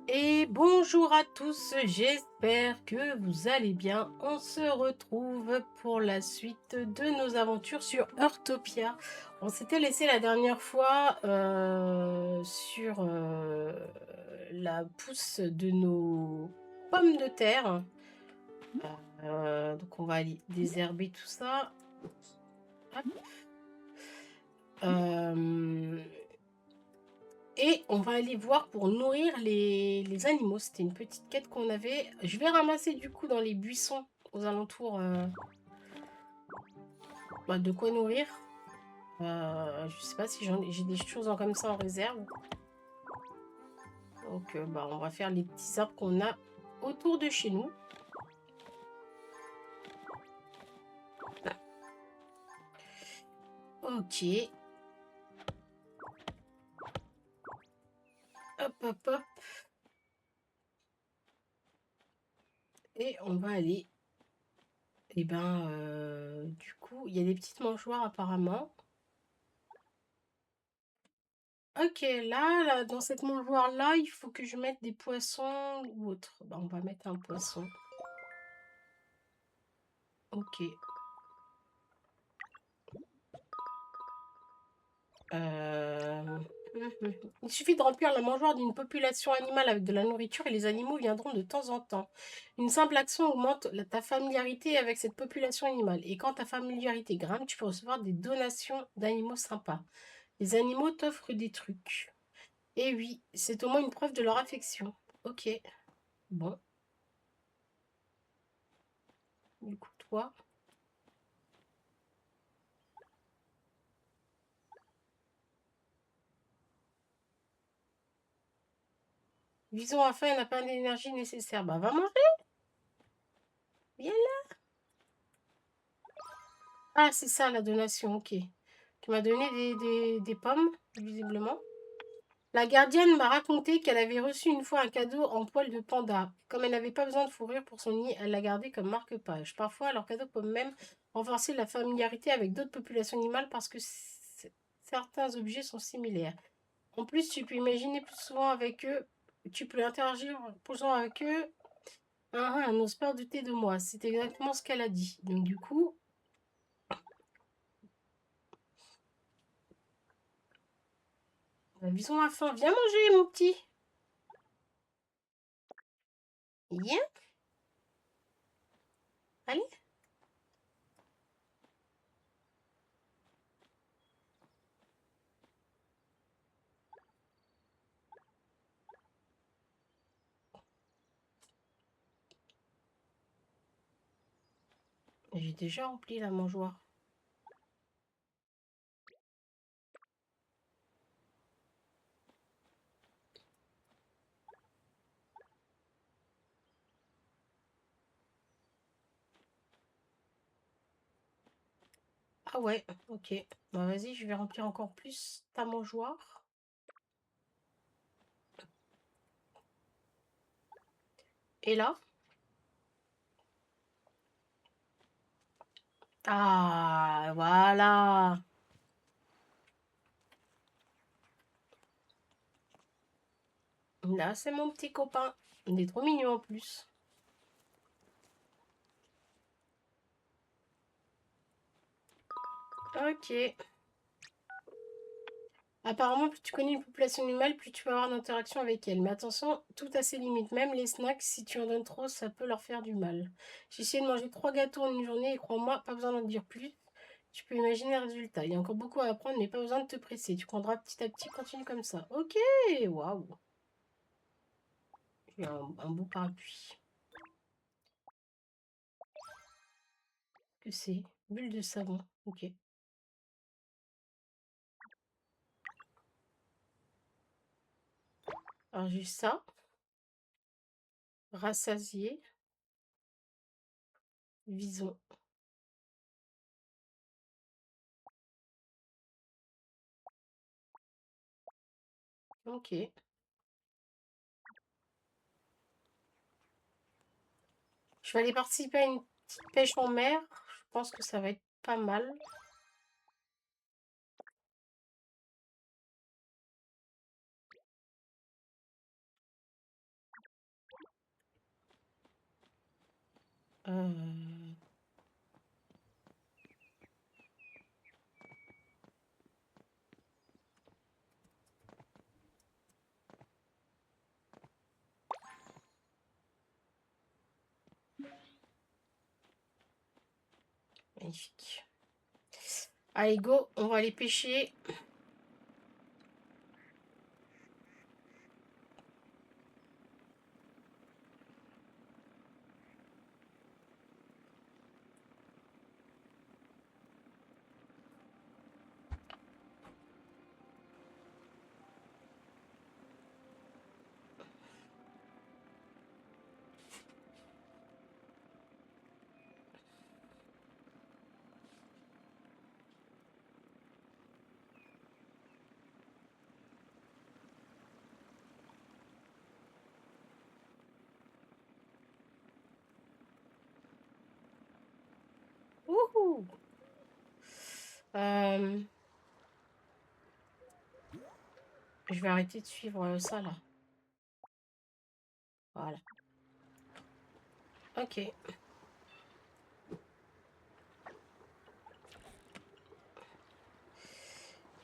Et bonjour à tous, j'espère que vous allez bien. On se retrouve pour la suite de nos aventures sur Heurtopia. On s'était laissé la dernière fois sur la pousse de nos pommes de terre. Donc on va aller désherber tout ça. Hop. Euh, Et on va aller voir pour nourrir les animaux. C'était une petite quête qu'on avait. Je vais ramasser du coup dans les buissons aux alentours de quoi nourrir. Je sais pas si j'ai des choses comme ça en réserve. Donc on va faire les petits arbres qu'on a autour de chez nous. Ok. Hop, hop, hop. Et on va aller. Et du coup, il y a des petites mangeoires apparemment. Ok, là, dans cette mangeoire-là, il faut que je mette des poissons ou autre. On va mettre un poisson. Ok. Euh, Il suffit de remplir la mangeoire d'une population animale avec de la nourriture et les animaux viendront de temps en temps. Une simple action augmente ta familiarité avec cette population animale. Et quand ta familiarité grimpe, tu peux recevoir des donations d'animaux sympas. Les animaux t'offrent des trucs. Et oui, c'est au moins une preuve de leur affection. Ok, bon, du coup, toi. Visons à faim et n'a pas l'énergie nécessaire. Bah, va manger, viens là. Ah, c'est ça la donation, ok. Tu m'as donné des pommes, visiblement. La gardienne m'a raconté qu'elle avait reçu une fois un cadeau en poil de panda. Comme elle n'avait pas besoin de fourrure pour son nid, elle l'a gardé comme marque-page. Parfois, leurs cadeaux peuvent même renforcer la familiarité avec d'autres populations animales parce que certains objets sont similaires. En plus, tu peux imaginer plus souvent avec eux, tu peux interagir plus souvent avec eux. Elle n'ose pas douter de moi. C'est exactement ce qu'elle a dit. Donc du coup, visons à faim. Viens manger, mon petit. Viens, allez. J'ai déjà rempli la mangeoire. Ah ouais, ok. Bah vas-y, je vais remplir encore plus ta mangeoire. Et là? Ah, voilà. Là, c'est mon petit copain. Il est trop mignon en plus. Ok. Apparemment, plus tu connais une population animale, plus tu peux avoir d'interaction avec elle. Mais attention, tout a ses limites. Même les snacks, si tu en donnes trop, ça peut leur faire du mal. J'ai essayé de manger 3 gâteaux en une journée et crois-moi, pas besoin d'en dire plus. Tu peux imaginer le résultat. Il y a encore beaucoup à apprendre, mais pas besoin de te presser. Tu prendras petit à petit, continue comme ça. Ok, waouh. J'ai un beau parapluie. Que c'est? Bulle de savon. Ok. Alors j'ai ça. Rassasié. Vison. Ok. Je vais aller participer à une petite pêche en mer. Je pense que ça va être pas mal. Euh, Magnifique. Allez, go, on va aller pêcher. Wouhou! Je vais arrêter de suivre ça là. Voilà. Ok.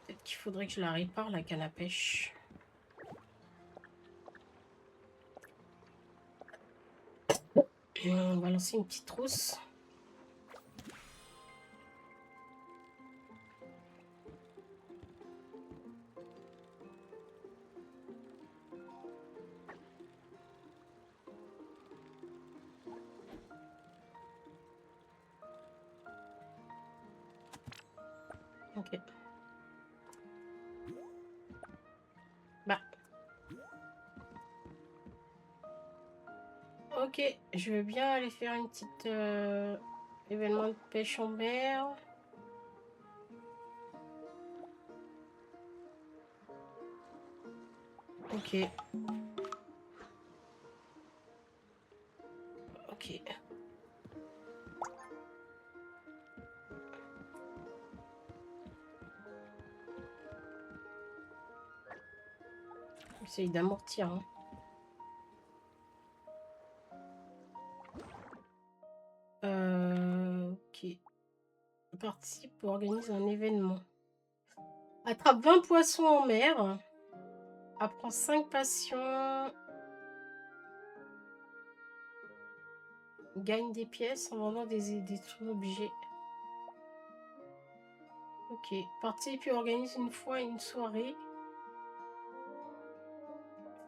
Peut-être qu'il faudrait que je la répare, la canne à pêche. On va lancer une petite trousse. Ok. Bah. Ok, je veux bien aller faire une petite événement de pêche en mer. Ok. Ok. Essaye d'amortir. Hein. Ok. Participe ou organise un événement. Attrape 20 poissons en mer. Apprends 5 passions. Gagne des pièces en vendant des objets. Ok. Participe et organise une fois une soirée.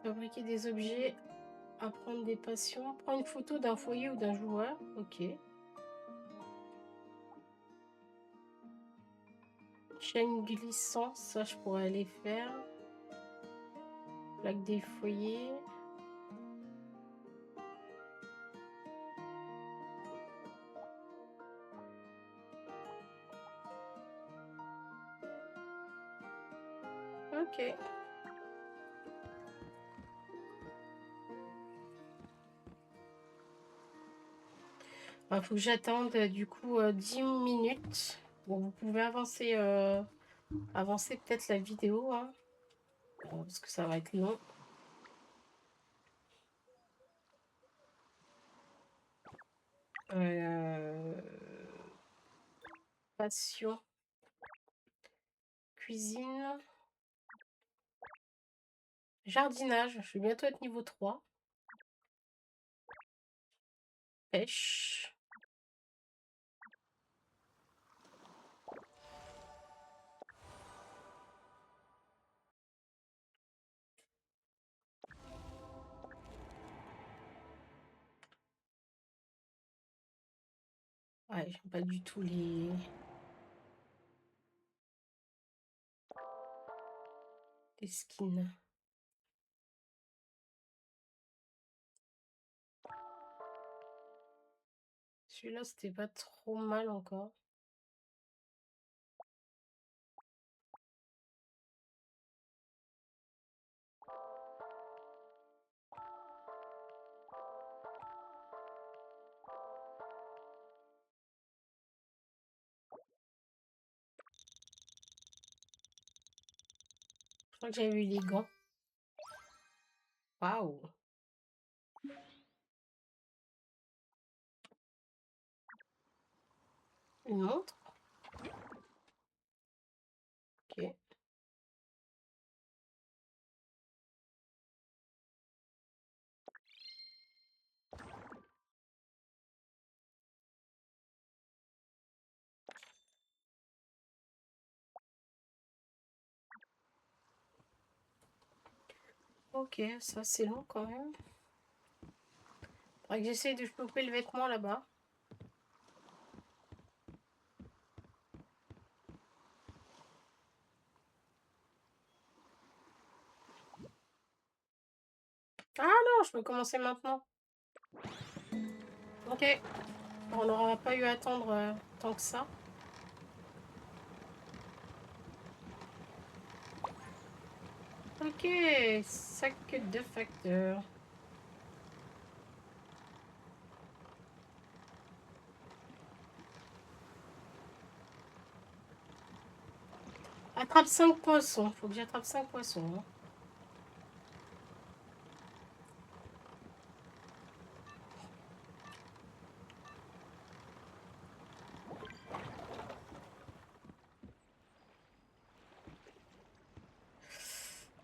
Fabriquer des objets. Apprendre des passions. Prends une photo d'un foyer ou d'un joueur. Ok. Chaîne glissante, ça je pourrais aller faire. Plaque des foyers. Ok. Il faut que j'attende du coup 10 minutes. Bon, vous pouvez avancer, avancer peut-être la vidéo, hein, parce que ça va être long. Passion. Cuisine. Jardinage. Je vais bientôt être niveau 3. Pêche. Ouais, j'aime pas du tout les skins. Celui-là, c'était pas trop mal encore. Je crois que j'avais eu les gants. Waouh! Une montre. Ok. Ok, ça c'est long quand même. Faudrait que j'essaye de choper le vêtement là-bas. Ah non, je peux commencer maintenant. Ok. On n'aura pas eu à attendre tant que ça. Ok, sac de facteur. Attrape 5 poissons. Faut que j'attrape 5 poissons. Hein.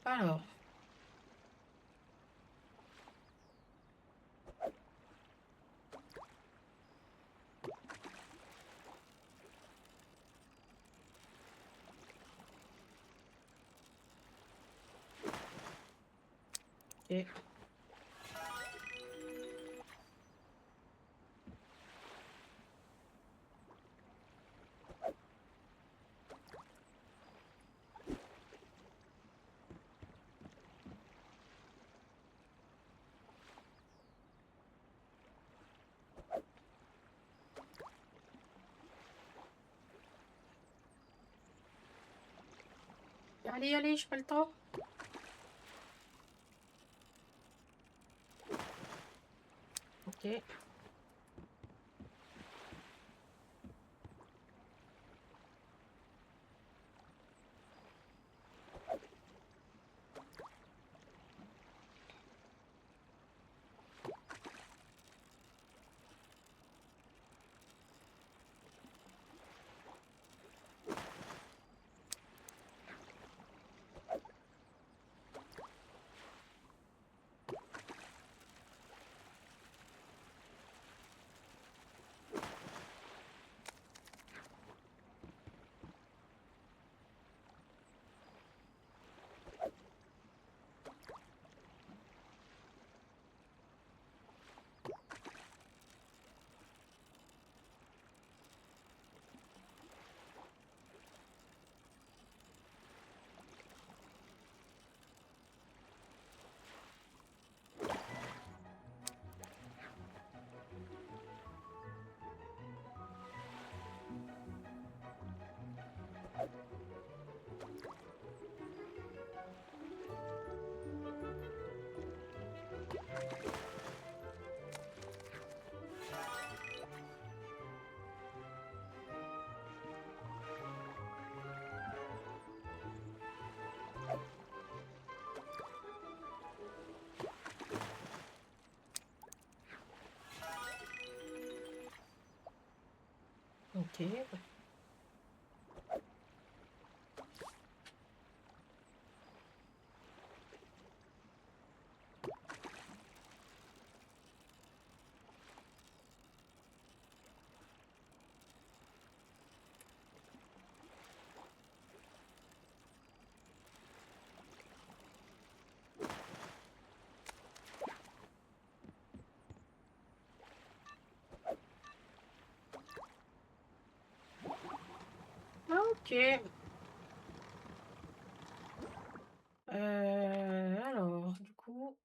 Alors. Ok. Allez, allez, je pas le temps. Ok. Ok. Ok. Alors, du coup,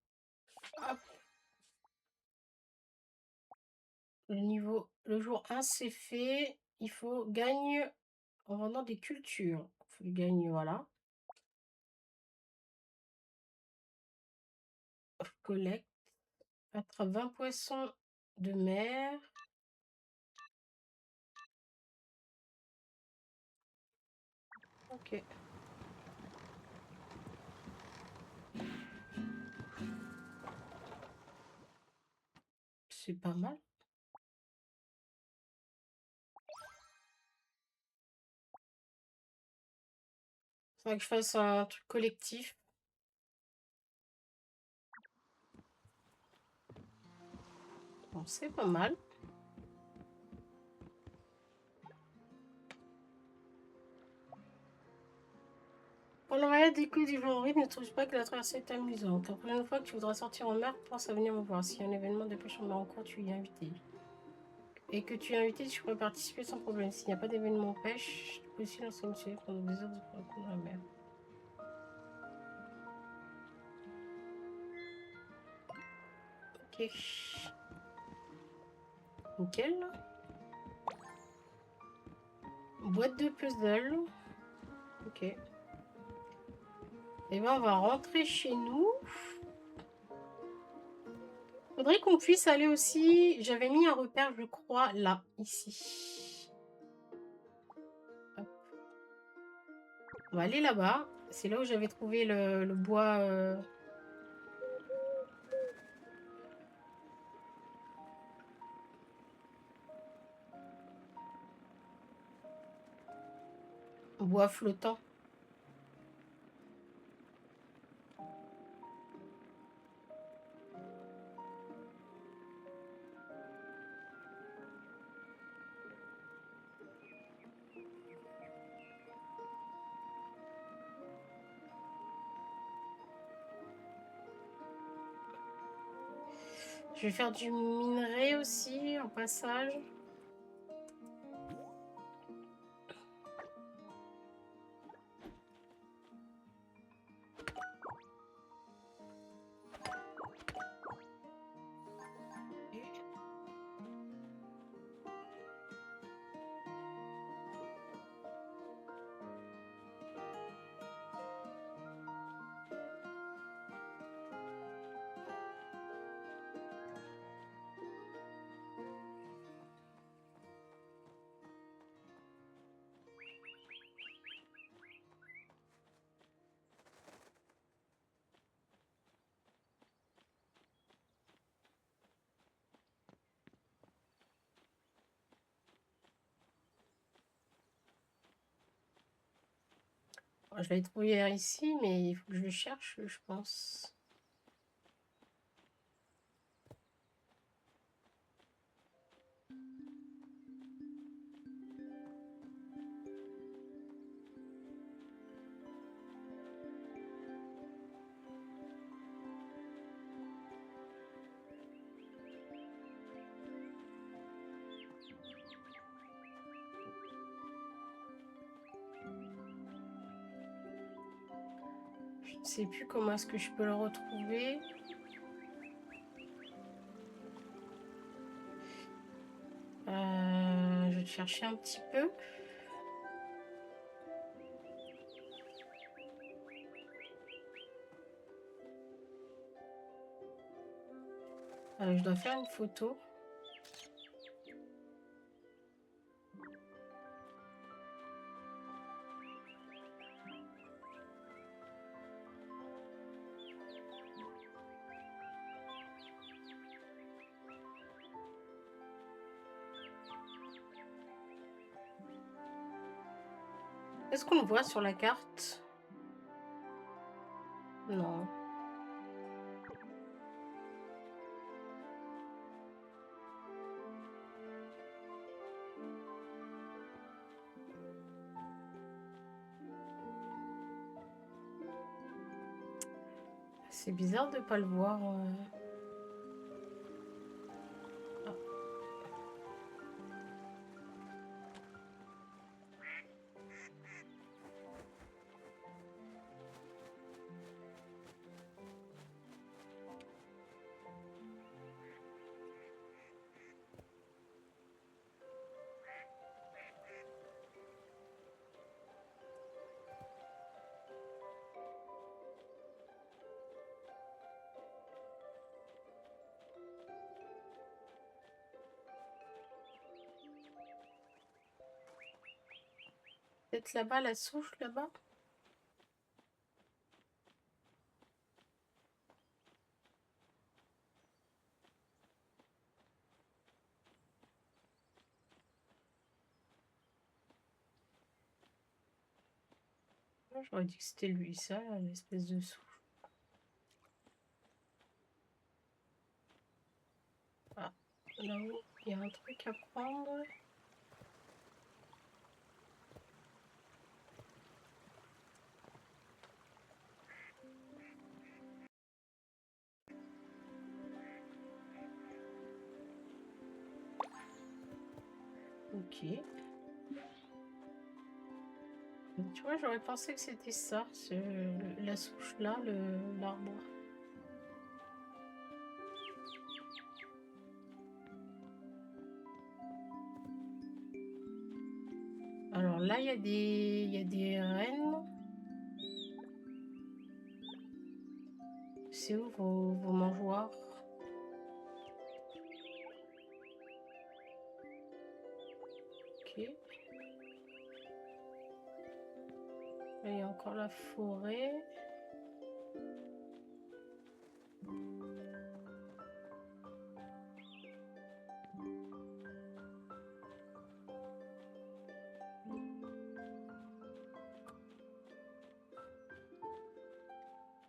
hop, le jour 1 c'est fait. Il faut gagne en vendant des cultures. Il faut gagne, voilà. Collecte. Attrape 20 poissons de mer. Ok. C'est pas mal. Faudrait que je fasse un truc collectif. Bon, c'est pas mal. Pour le mariage des coups du Henri, ne trouve pas que la traversée est amusante. La prochaine fois que tu voudras sortir en mer, pense à venir me voir. S'il y a un événement de pêche en mer en cours, tu y es invité. Et que tu es invité, tu pourrais participer sans problème. S'il n'y a pas d'événement pêche, tu peux aussi lancer une suite pendant des heures de la mer. Ok. Nickel. Boîte de puzzle. Ok. Et ben on va rentrer chez nous. Faudrait qu'on puisse aller aussi. J'avais mis un repère, je crois, là, ici. Hop. On va aller là-bas. C'est là où j'avais trouvé le bois. Bois flottant. Je vais faire du minerai aussi en passage. Je vais le trouver ici, mais il faut que je le cherche, je pense. Je ne sais plus comment est-ce que je peux le retrouver. Je vais le chercher un petit peu. Je dois faire une photo. Est-ce qu'on le voit sur la carte? Non. C'est bizarre de ne pas le voir. Ah. Peut-être là-bas, la souche, là-bas. J'aurais dit que c'était lui, ça, l'espèce de souche. Ah, là-haut, il y a un truc à prendre. Ok. Tu vois, j'aurais pensé que c'était ça, la souche là, l'arbre. Alors là, il y a des rennes. C'est où vos mangeoires? Ok. Là, il y a encore la forêt.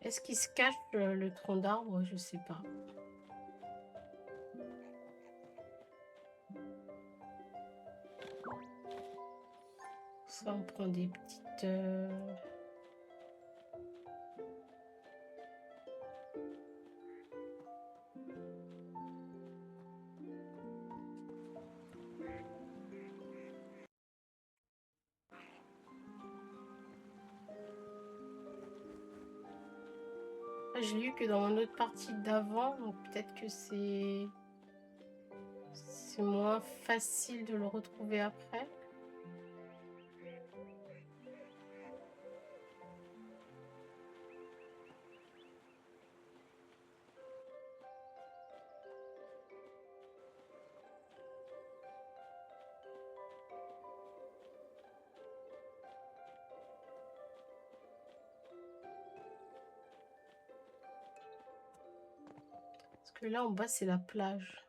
Est-ce qu'il se cache le tronc d'arbre? Je sais pas. Ça, on prend des petites... Ah, j'ai lu que dans mon autre partie d'avant, donc peut-être que c'est moins facile de le retrouver après. Parce que là, en bas, c'est la plage.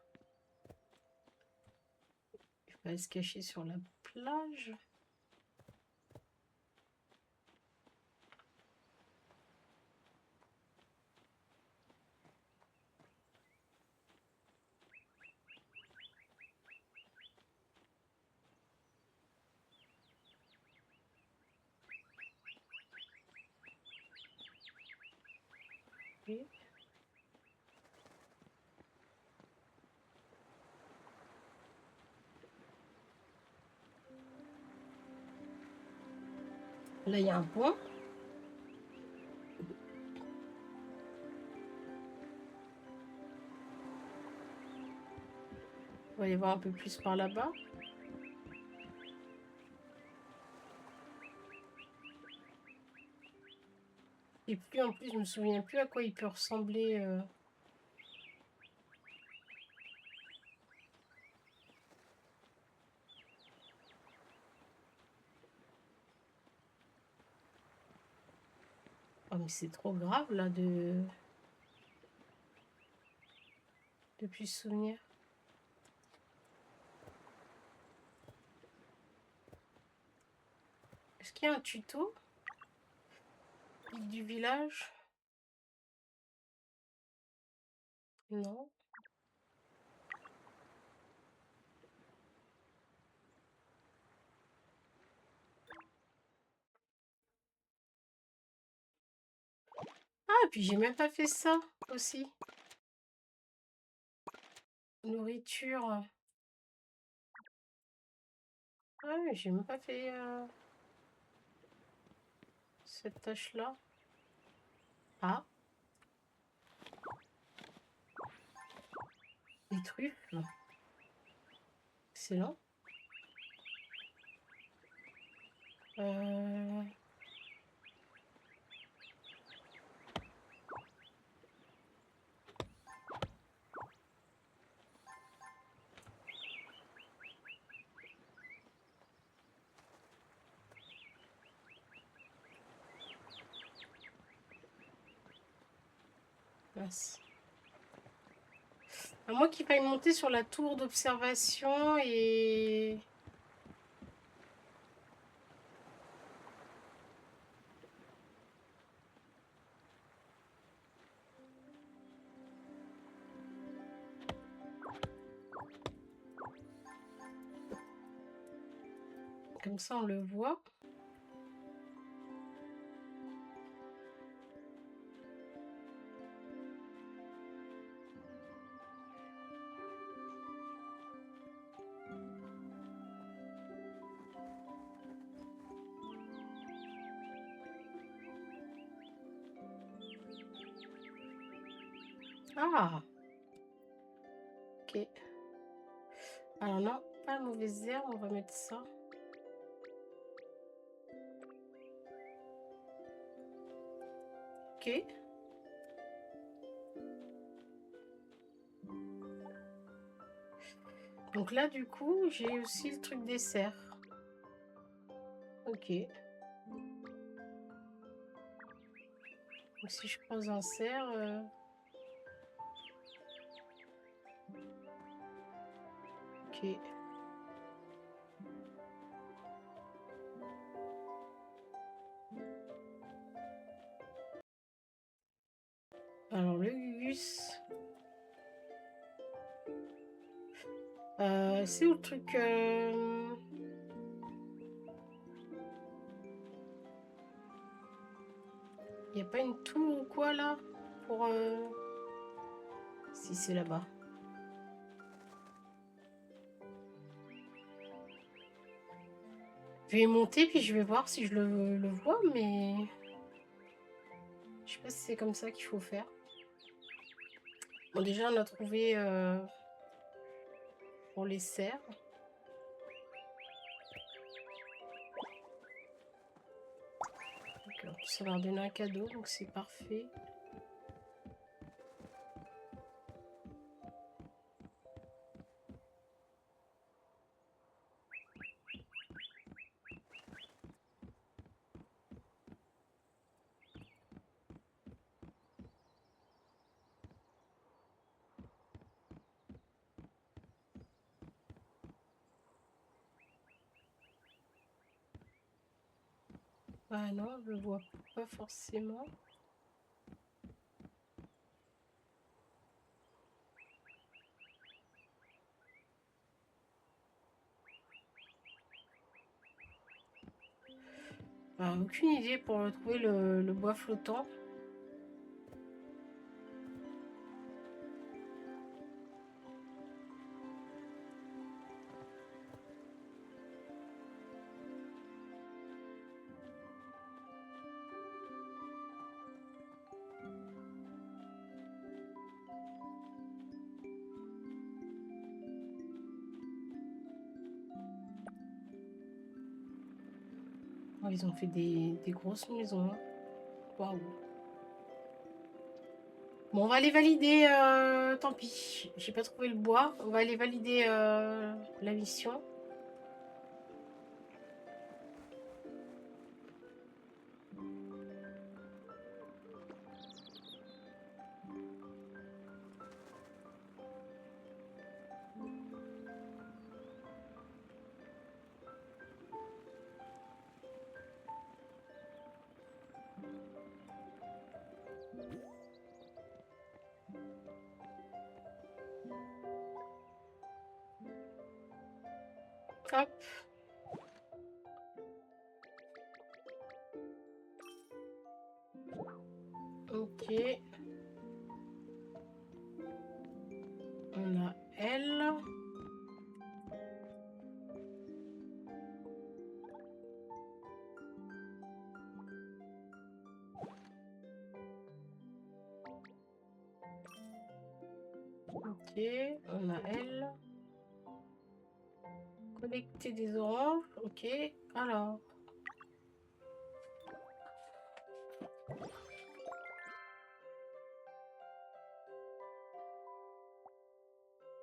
Il faut aller se cacher sur la plage. Oui. Là, il y a un pont. On va aller voir un peu plus par là-bas. Et puis, en plus, je me souviens plus à quoi il peut ressembler. Oh, mais c'est trop grave, là, de plus se souvenir. Est-ce qu'il y a un tuto? Guide du village? Non. Ah, et puis j'ai même pas fait ça aussi. Nourriture. Ah oui, j'ai même pas fait cette tâche-là. Ah, des truffes. Excellent. Euh... mince. À moins qu'il faille monter sur la tour d'observation et... Comme ça, on le voit. Ah, ok. Alors non, pas la mauvaise herbe, on va mettre ça. Ok. Donc là, du coup, j'ai aussi le truc des cerfs. Ok. Donc si je croise un cerf... Ok. Alors le Gugus... c'est où le truc... Il n'y a pas une tour ou quoi là? Pour... Si c'est là-bas. Je vais monter puis je vais voir si je le vois, mais... Je sais pas si c'est comme ça qu'il faut faire. Bon, déjà, on a trouvé pour les cerfs. Donc, en plus, ça va leur donner un cadeau, donc c'est parfait. Ah non, je le vois pas forcément. Ah, aucune idée pour trouver le bois flottant. Oh, ils ont fait des grosses maisons. Hein. Waouh. Bon, on va aller valider. Tant pis, j'ai pas trouvé le bois. On va aller valider la mission. Hop. Ok. On a elle. Ok, on a elle. Collecter des oranges. Ok, alors.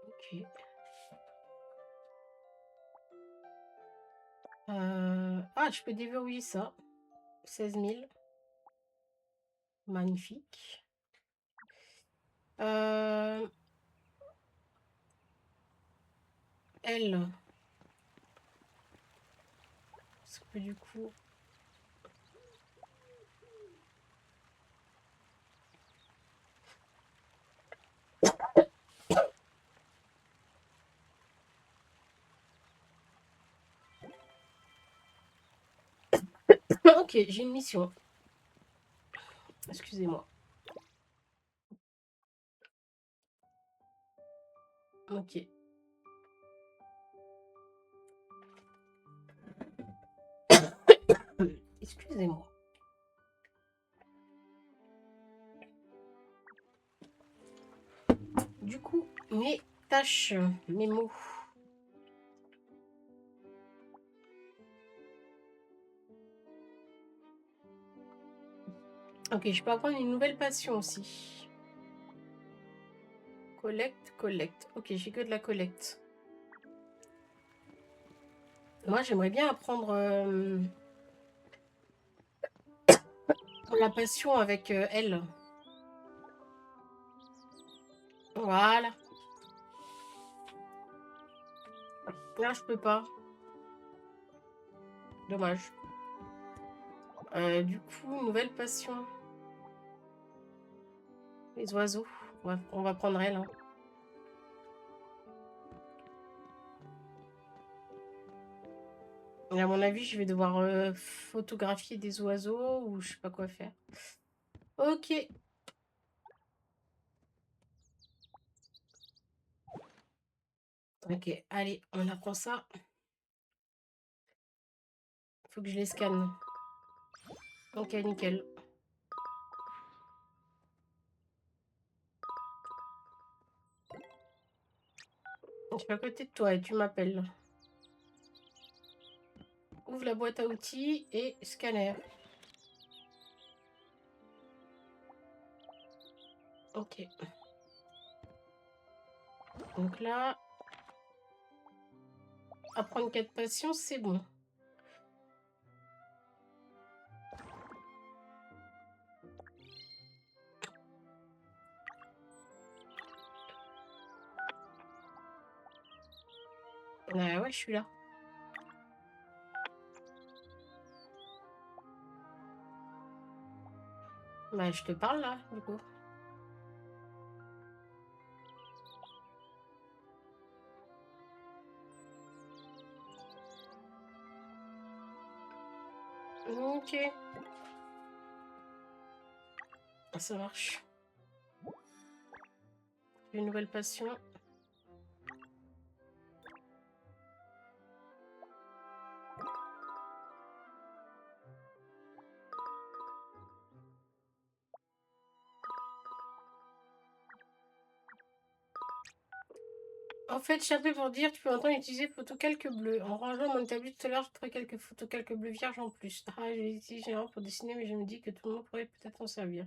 Ok. Ah, je peux déverrouiller ça. 16 000. Magnifique. Elle. Parce que du coup... Ok, j'ai une mission. Excusez-moi. Ok. Excusez-moi. Du coup, mes tâches, mes mots. Ok, je peux apprendre une nouvelle passion aussi. Collecte, collecte. Ok, j'ai que de la collecte. Moi, j'aimerais bien apprendre la passion avec elle. Voilà. Là, je peux pas. Dommage. Du coup, une nouvelle passion. Les oiseaux. On va prendre elle. Hein. Et à mon avis, je vais devoir photographier des oiseaux ou je sais pas quoi faire. Ok. Ok, allez, on apprend ça. Faut que je les scanne. Ok, nickel. Je suis à côté de toi et tu m'appelles. Ouvre la boîte à outils et scanner. Ok. Donc là, apprendre 4 passions, c'est bon. Ouais, je suis là. Bah, je te parle là, du coup. Ok. Ça marche. Une nouvelle passion. En fait, chapeau pour dire, tu peux entendre utiliser photocalque bleu. En rangeant mon tablier tout à l'heure, je trouvais quelques photocalques bleu vierge en plus. Ah, je les utilise généralement pour dessiner, mais je me dis que tout le monde pourrait peut-être en servir.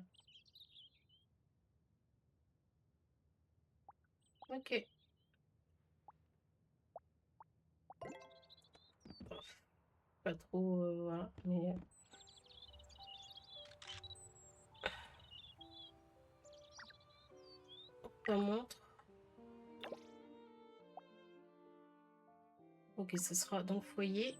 Ok. Pas trop, voilà, mais... Ça montre. Ok, ce sera dans le foyer.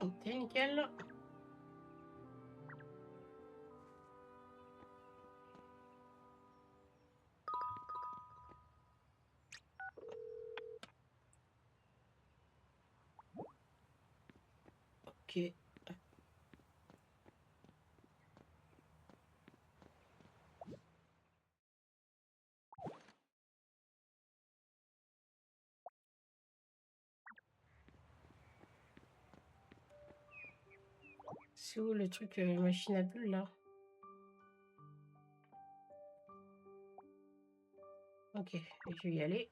Ok, nickel. Ok. C'est où le truc machine à bulles là? Ok, je vais y aller.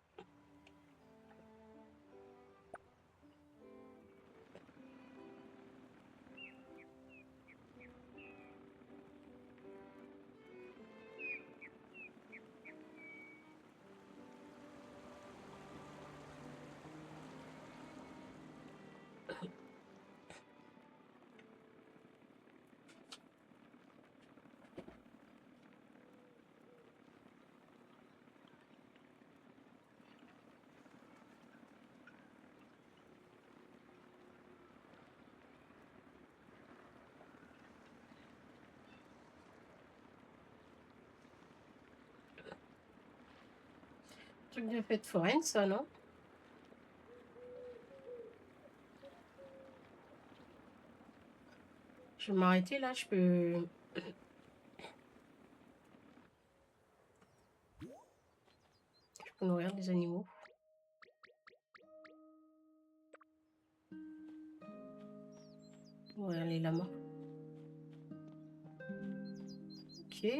Truc de fête foraine, ça, non? Je vais m'arrêter là, je peux nourrir les animaux. Nourrir les lamas. Ok.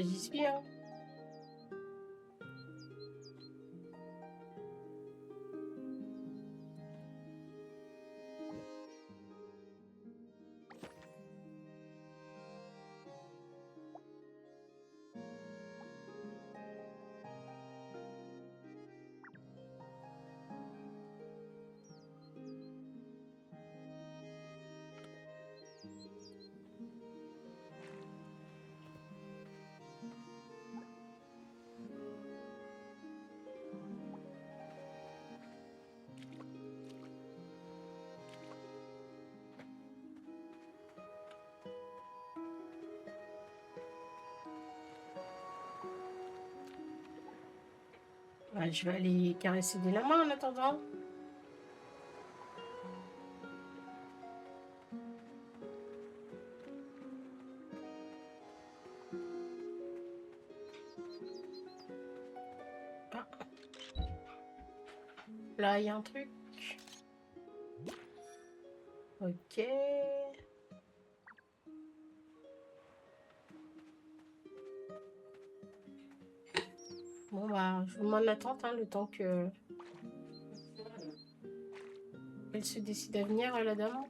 J'y suis, hein. Ouais, je vais aller caresser des lamas en attendant. Ah, là, il y a un truc. Ok. Bon, bah, je vous mets en attente, hein, le temps que elle se décide à venir, la dame.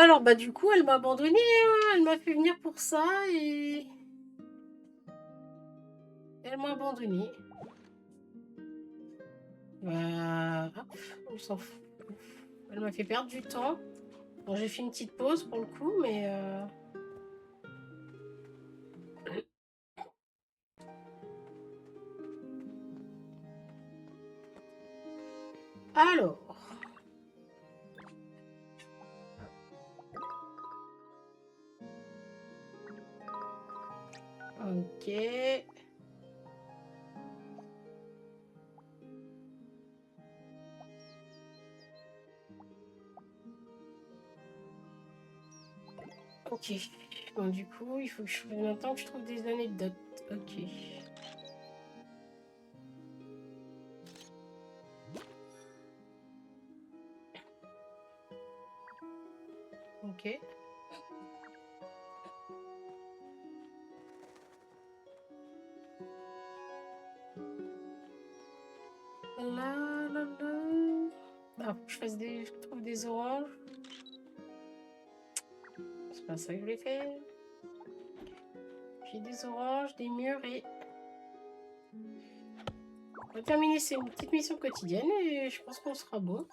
Alors, bah du coup, elle m'a abandonné, hein. Elle m'a fait venir pour ça et... Elle m'a abandonné. Bah, hop, on s'en fout. Elle m'a fait perdre du temps. Bon, j'ai fait une petite pause pour le coup, mais... Alors... Ok. Ok. Bon, du coup, il faut que je... Maintenant que je trouve des anecdotes. Ok. Ok. Là, là, là. Ah, faut que je fasse des... Je trouve des oranges. C'est pas ça que je voulais faire. J'ai des oranges, des mûres et... On va terminer ces petites missions quotidiennes et je pense qu'on sera bon.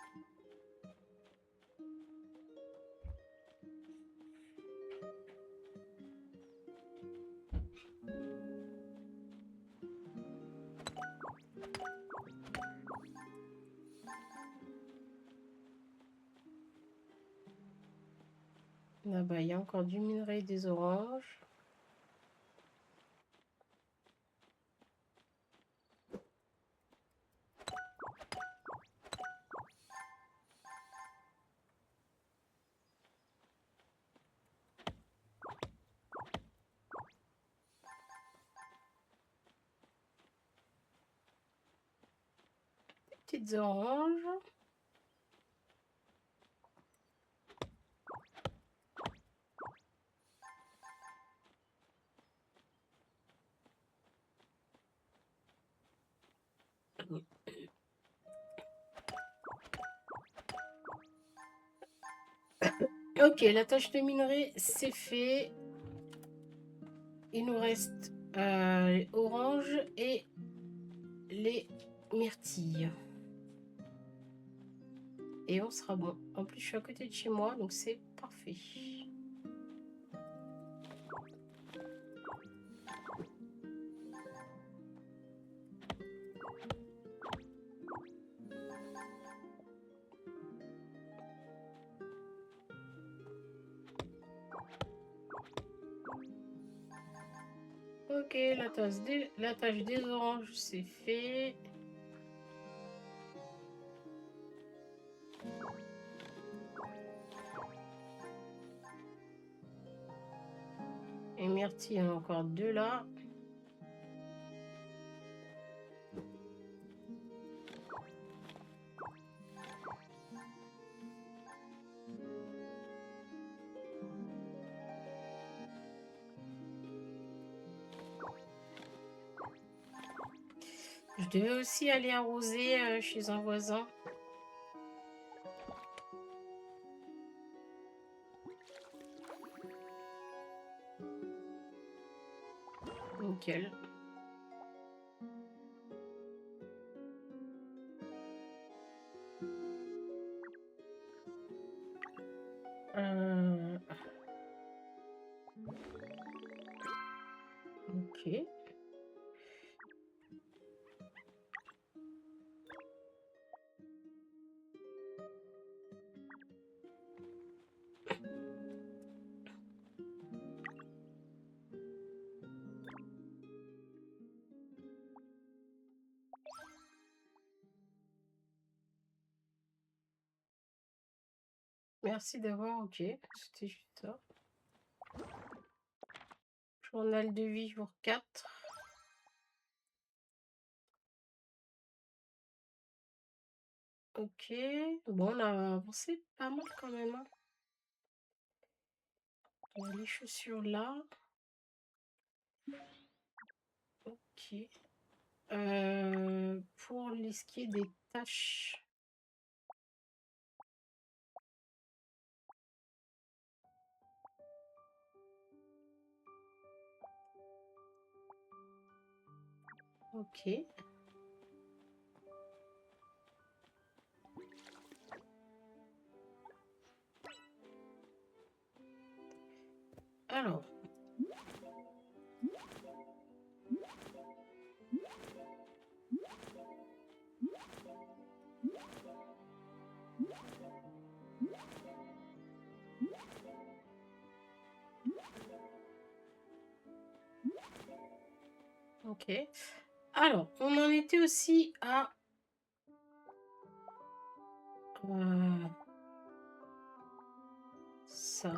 Là-bas, il y a encore du minerai et des oranges. Des petites oranges. Ok, la tâche de minerai, c'est fait. Il nous reste les oranges et les myrtilles. Et on sera bon. En plus, je suis à côté de chez moi, donc c'est parfait. Ok, la tâche des oranges, c'est fait. Et myrtilles, il y en a encore deux là. Je devais aussi aller arroser chez un voisin. Nickel. Ok. Merci d'avoir, ok. C'était juste ça. Journal de vie jour 4. Ok. Bon, on a avancé pas mal quand même, hein. On a les chaussures là. Ok. Pour ce qui est des tâches. Ok. Alors. Ok. Alors, on en était aussi à ça.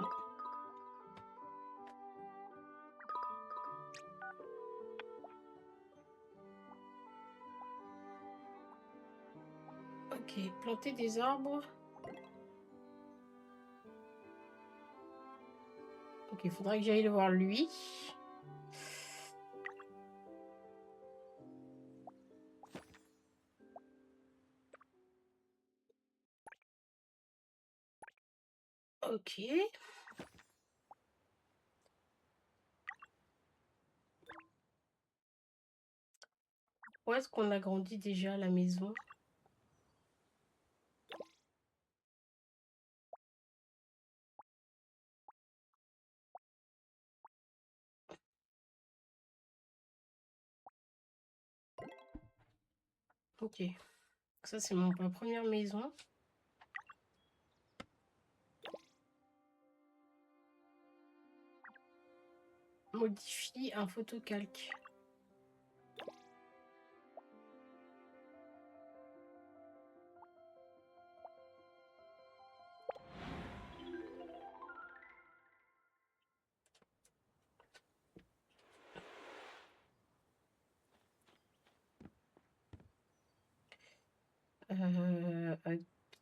Ok, planter des arbres. Ok, il faudrait que j'aille le voir lui. Ok. Où est-ce qu'on a grandi déjà la maison? Ok. Ça, c'est ma première maison. Modifie un photocalque.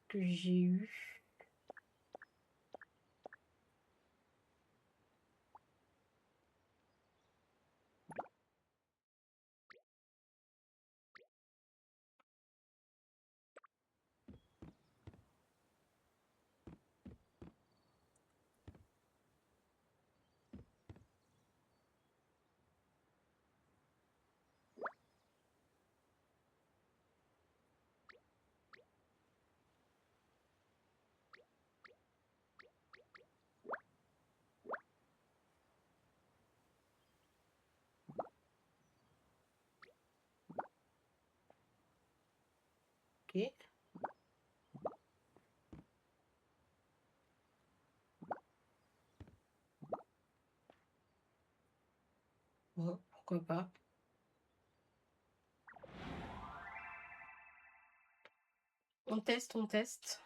Que j'ai eu. Ok. Bon, pourquoi pas. On teste, on teste.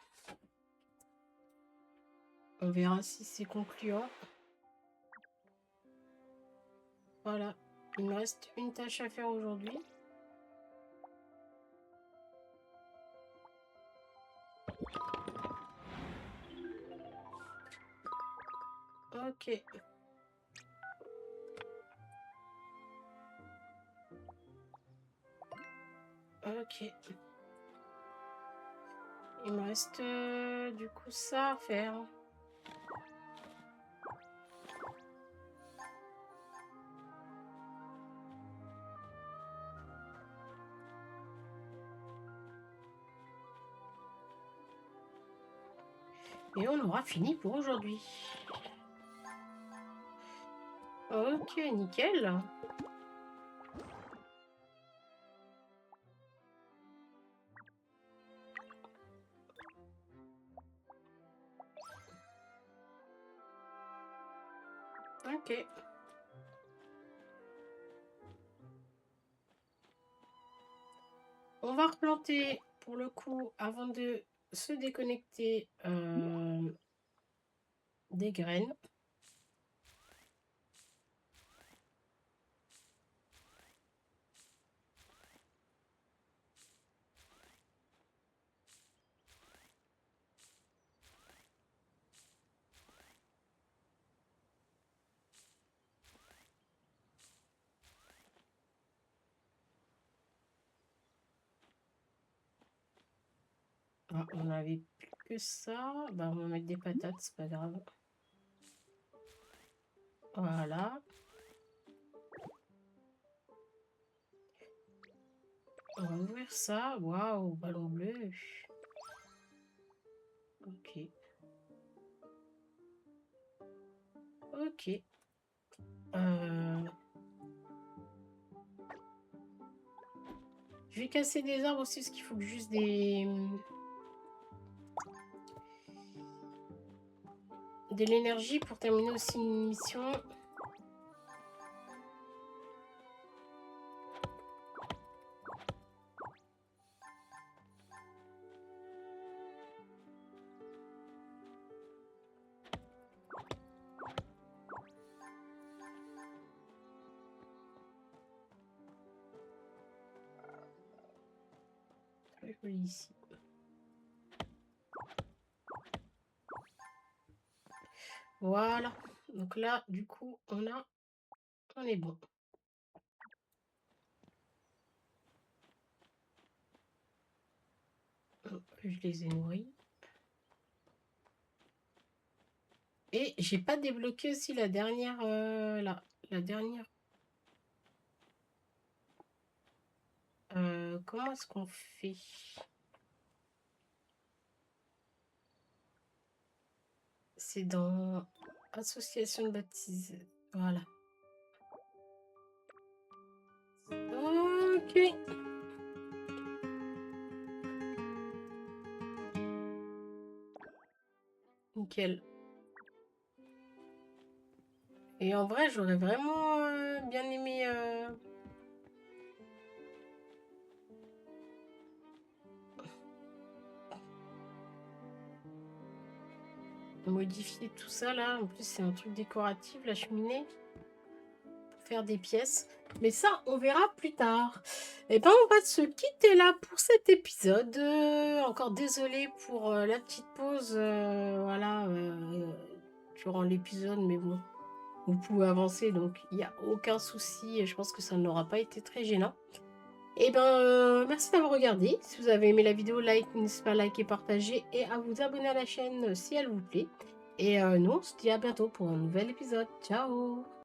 On verra si c'est concluant. Voilà. Il me reste une tâche à faire aujourd'hui. Ok. Ok. Il me reste du coup ça à faire. Et on aura fini pour aujourd'hui. Ok, nickel. Ok. On va replanter pour le coup avant de se déconnecter des graines. Ah, on n'avait plus que ça. Bah, on va mettre des patates, c'est pas grave. Voilà. On va ouvrir ça. Waouh, ballon bleu. Ok. Ok. Je vais casser des arbres aussi, parce qu'il faut que juste de l'énergie pour terminer aussi une mission. Très joli ici. Voilà. Donc là, du coup, on est bon. Je les ai nourris. Et j'ai pas débloqué aussi la dernière, là, la dernière. Comment est-ce qu'on fait? C'est dans association de baptise. Voilà. Ok. Nickel. Et en vrai, j'aurais vraiment bien aimé modifier tout ça là. En plus, c'est un truc décoratif, la cheminée. Pour faire des pièces. Mais ça, on verra plus tard. Et ben, on va se quitter là pour cet épisode. Encore désolée pour la petite pause. Voilà. Durant l'épisode, mais bon. Vous pouvez avancer, donc il n'y a aucun souci. Et je pense que ça n'aura pas été très gênant. Et ben, merci d'avoir regardé. Si vous avez aimé la vidéo, n'hésitez pas à liker, partager et à vous abonner à la chaîne si elle vous plaît. Et nous, on se dit à bientôt pour un nouvel épisode. Ciao!